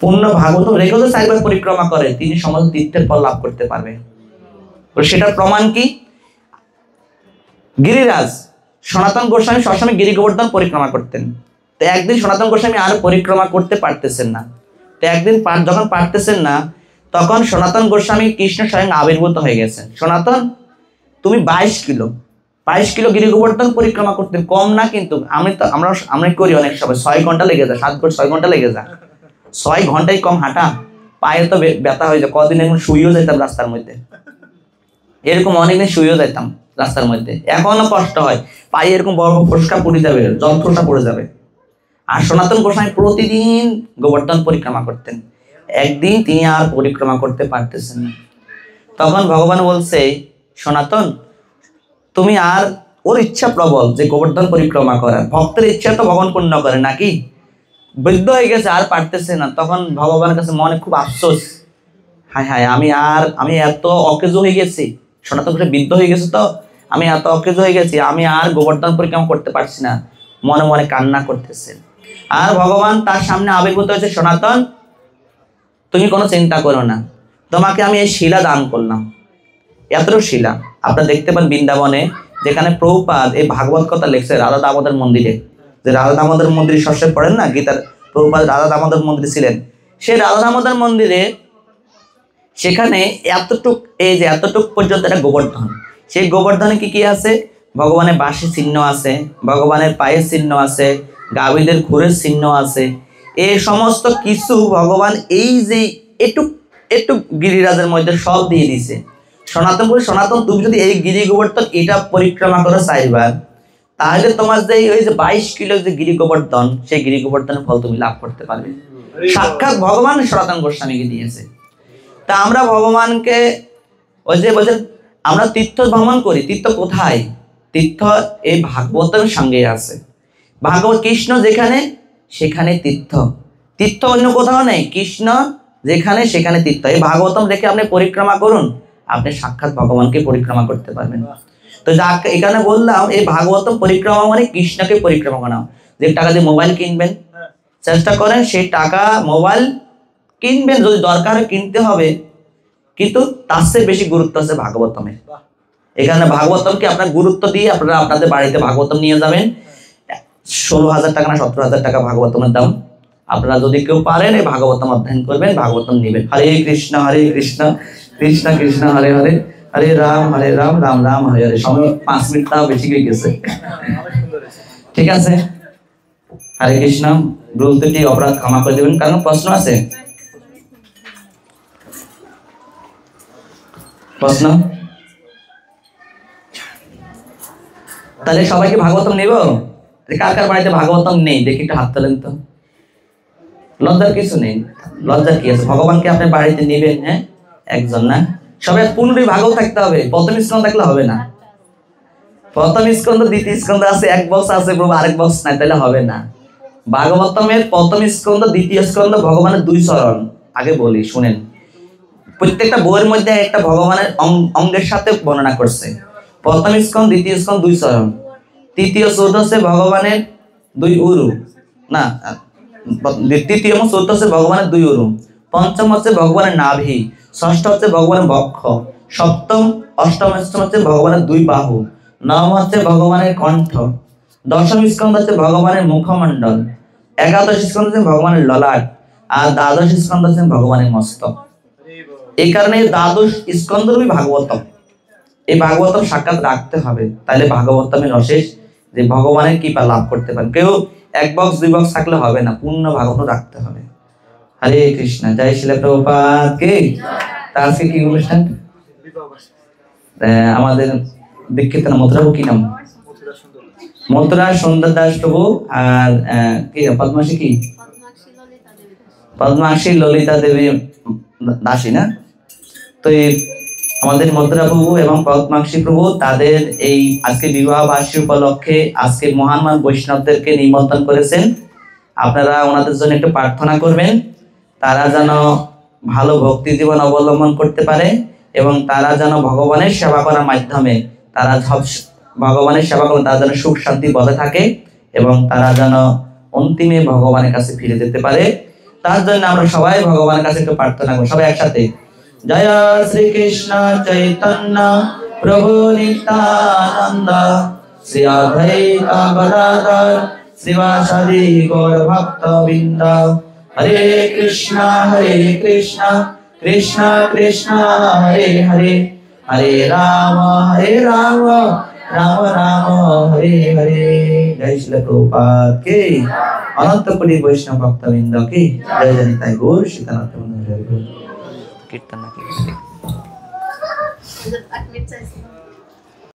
পূর্ণ ভাগবত রেখে যে 4 বার পরিক্রমা করে তিনি সমস্ত তীর্থের ফল লাভ করতে পারবে। তো সেটার প্রমাণ কি? গিরিরাজ সনাতন গোস্বামী সবসময় গিরি গোবর্ধন পরিক্রমা করতেন। তো একদিন সনাতন গোস্বামী আর পরিক্রমা করতে পারতেছেন না। তো একদিন যখন পারতেছেন না, তখন সনাতন গোস্বামী কৃষ্ণ স্বয়ং আবির্ভূত হয়ে গেছেন। সনাতন, তুমি 22 কিলো গিরি গোবর্ধন পরিক্রমা করতেন, কম না কিন্তু। আমরা করি অনেক সময় 6 ঘন্টা লেগে যায়, 6 ঘন্টা লেগে যায়। 6 ঘন্টায় কম হাঁটা, পায়ে তো ব্যথা হয়ে যায়। কদিন এখন শুয়েও যেতাম রাস্তার মধ্যে, এরকম অনেকদিন শুয়েও যেতাম রাস্তার মধ্যে, এখনো কষ্ট হয়, পায়ে এরকম বড় ফোসকা পড়ে যাবে, যন্ত্রণা পড়ে যাবে। আর সনাতন গোস্বামী প্রতিদিন গোবর্ধন পরিক্রমা করতেন। একদিন তিনি আর পরিক্রমা করতে পারতেছেন না। তখন ভগবান বলছে, সনাতন তুমি আর, ওর ইচ্ছা প্রবল যে গোবর্ধন পরিক্রমা করার, ভক্তের ইচ্ছা তো ভগবান পূর্ণ করে নাকি, বৃদ্ধ হয়ে গেছে আর পারতেছে না। তখন ভগবানের কাছে মনে খুব আফসোস, হায় হায় আমি এত অকেজ হয়ে গেছি, সনাতন গোস্বামী বৃদ্ধ হয়ে গেছে, তো আমি এত অকেজ হয়ে গেছি, আমি আর গোবর্ধন পরিক্রমা করতে পারছি না। মনে মনে কান্না করতেছে। আর ভগবান তার সামনে আবির্ভূত হয়েছে, সনাতন তুমি কোনো চিন্তা করো না, তোমাকে আমি এই শিলা দান করলাম। এতটুকু শিলা আপনারা দেখতে পান বৃন্দাবনে, যেখানে প্রভুপাদ এই ভাগবত কথা লিখছে রাধা দামোদর মন্দিরে। যে রাধা দামোদর মন্দিরে সবসময় পড়েন না গীতার, প্রভুপাদ রাধা দামোদর মন্দিরে ছিলেন। সেই রাধা দামোদর মন্দিরে সেখানে এতটুক পর্যন্ত একটা গোবর্ধন, সেই গোবর্ধনে কি কি আছে? ভগবানের বাঁশির চিহ্ন আছে, ভগবানের পায়ের চিহ্ন আছে, গাভীদের খুরের চিহ্ন আছে। এই সমস্ত কিছু ভগবান এই যে একটু গিরিরাজের মধ্যে সব দিয়ে দিছে। সনাতন তুমি যদি এই গিরি গোবর্ধন এটা পরিক্রমা করো 4 বার, তাহলে তোমার যে ওই যে 22 কিলো যে গিরি গোবর্ধন, সেই গিরি গোবর্ধনের ফল তুমি লাভ করতে পারবে। সাক্ষাৎ ভগবান সনাতন গোস্বামীকে দিয়েছে। তা আমরা ভগবানকে ওই যে বলছেন, আমরা তীর্থ ভ্রমণ করি। তীর্থ কোথায়? তীর্থ এই ভাগবতের সঙ্গে আছে। ভাগবত কৃষ্ণ যেখানে সেখানে তীর্থ অন্য কোথাও নেই। কৃষ্ণ যেখানে সেখানে তীর্থ। এই ভাগবতম দেখে আপনি পরিক্রমা করুন, আপনি সাক্ষাৎ ভগবানকে পরিক্রমা করতে পারবেন। তো যা এখানে বললাম, এই ভাগবতম পরিক্রমা মানে কৃষ্ণকে পরিক্রমা করা। যে টাকা দিয়ে মোবাইল কিনবেন, চেষ্টা করেন সেই টাকা মোবাইল কিনবেন, যদি দরকার কিনতে হবে, কিন্তু তার চেয়ে বেশি গুরুত্ব আছে ভাগবতমে। এখানে ভাগবতমকে আপনার গুরুত্ব দিয়ে আপনারা আপনাদের বাড়িতে ভাগবতম নিয়ে যাবেন। 16,000 টাকা না 17,000 টাকা ভাগবতমের দাম। আপনারা যদি কেউ পারেন এই ভাগবতম অধ্যয়ন করবেন, ভাগবতম নেবেন। হরে কৃষ্ণ কৃষ্ণ কৃষ্ণ হরে হরে, হরে রাম রাম রাম হরে হরে। সময় 5 মিনিট তাও বেশি হয়ে গেছে, ঠিক আছে? হরে কৃষ্ণ। ভুল ত্রুটি অপরাধ ক্ষমা করে দেবেন। কারণ প্রশ্ন আছে? প্রশ্ন? তাহলে সবাইকে ভাগবতম নেব? কার কার বাড়িতে ভাগবতম নেই দেখি একটু হাত তোলেন তো। লজ্জার কিছু নেই, লজ্জার কি আছে? ভগবানকে আপনি বাড়িতে নেবেন, হ্যাঁ? একজন না, সবাই 15টি ভাগও থাকতে হবে। প্রথম স্কন্ধ থাকলে হবে না। প্রথম স্কন্ধ, দ্বিতীয় স্কন্ধ আছে, এক বক্স আছে প্রভু, আরেক বক্স নাই, তাহলে হবে না। ভাগবতমের প্রথম স্কন্ধ, দ্বিতীয় স্কন্ধ ভগবানের 2 চরণ। আগে বলি শুনেন, প্রত্যেকটা বইয়ের মধ্যে একটা ভগবানের অঙ্গের সাথে বর্ণনা করছে। প্রথম স্কন্ধ, দ্বিতীয় স্কন্ধ 2 চরণ, তৃতীয় চতুর্থ হচ্ছে ভগবানের 2 উরু, না তৃতীয় এবং চতুর্থ হচ্ছে ভগবানের 2 উরু, পঞ্চম হচ্ছে ভগবানের নাভি, ষষ্ঠ হচ্ছে ভগবানের বক্ষ, সপ্তম অষ্টম হচ্ছে ভগবানের 2 বাহু, নবম হচ্ছে ভগবানের কণ্ঠ, দশম স্কন্ধ হচ্ছে ভগবানের মুখমণ্ডল, একাদশ স্কন্ধ হচ্ছে ভগবানের ললাট, আর দ্বাদশ স্কন্ধ হচ্ছে ভগবানের মস্তক। এই কারণে দ্বাদশ স্কন্ধরূপী ভাগবতম, এই ভাগবতম সাক্ষাৎ রাখতে হবে। তাহলে ভাগবতমের রসে যে ভগবানের কৃপা লাভ করতে পারেন। কেউ 1 বক্স 2 বক্স থাকলে হবে না, পূর্ণ ভাগবত রাখতে হবে। হরে কৃষ্ণ। জয় শিলা প্রভুপাদ কি। তার কি অনুষ্ঠান? আমাদের দীক্ষিত নাম মথুরাবু, কি নাম? মথুরা সুন্দর দাস প্রভু। আর কি পদ্মাসী, কি পদ্মাসী ললিতা দেবী দাসী না? তো আমাদের মথুরা প্রভু এবং পদ্মাক্ষী প্রভু তাদের এই আজকে বিবাহ বার্ষিকী উপলক্ষে আজকে মহান বৈষ্ণবদেরকে নিমন্ত্রণ করেছেন। আপনারা ওনাদের জন্য একটু প্রার্থনা করবেন, তারা যেন ভালো ভক্তি জীবন অবলম্বন করতে পারে এবং তারা যেন ভগবানের সেবা করার মাধ্যমে তারা ভগবানের সেবা করেন, তারা যেন সুখ শান্তি বজায় থাকে এবং তারা যেন অন্তিমে ভগবানের কাছে ফিরে যেতে পারে। তার জন্য আমরা সবাই ভগবানের কাছে একটু প্রার্থনা করব, সবাই একসাথে। জয় শ্রীকৃষ্ণ চৈতন্য প্রভু নিত্যানন্দ, শ্রী অদ্বৈত গদাধর শ্রীবাসাদি গৌর ভক্তবৃন্দ। হরে কৃষ্ণ কৃষ্ণ কৃষ্ণ হরে হরে, হরে রাম রাম রাম হরে হরে। জয় শ্রীল প্রভুপাদ কি, অনন্ত কোটি বৈষ্ণব ভক্তবৃন্দ কি, জয় জয় নিতাই গৌর সীতানাথ কীর্তন নাকি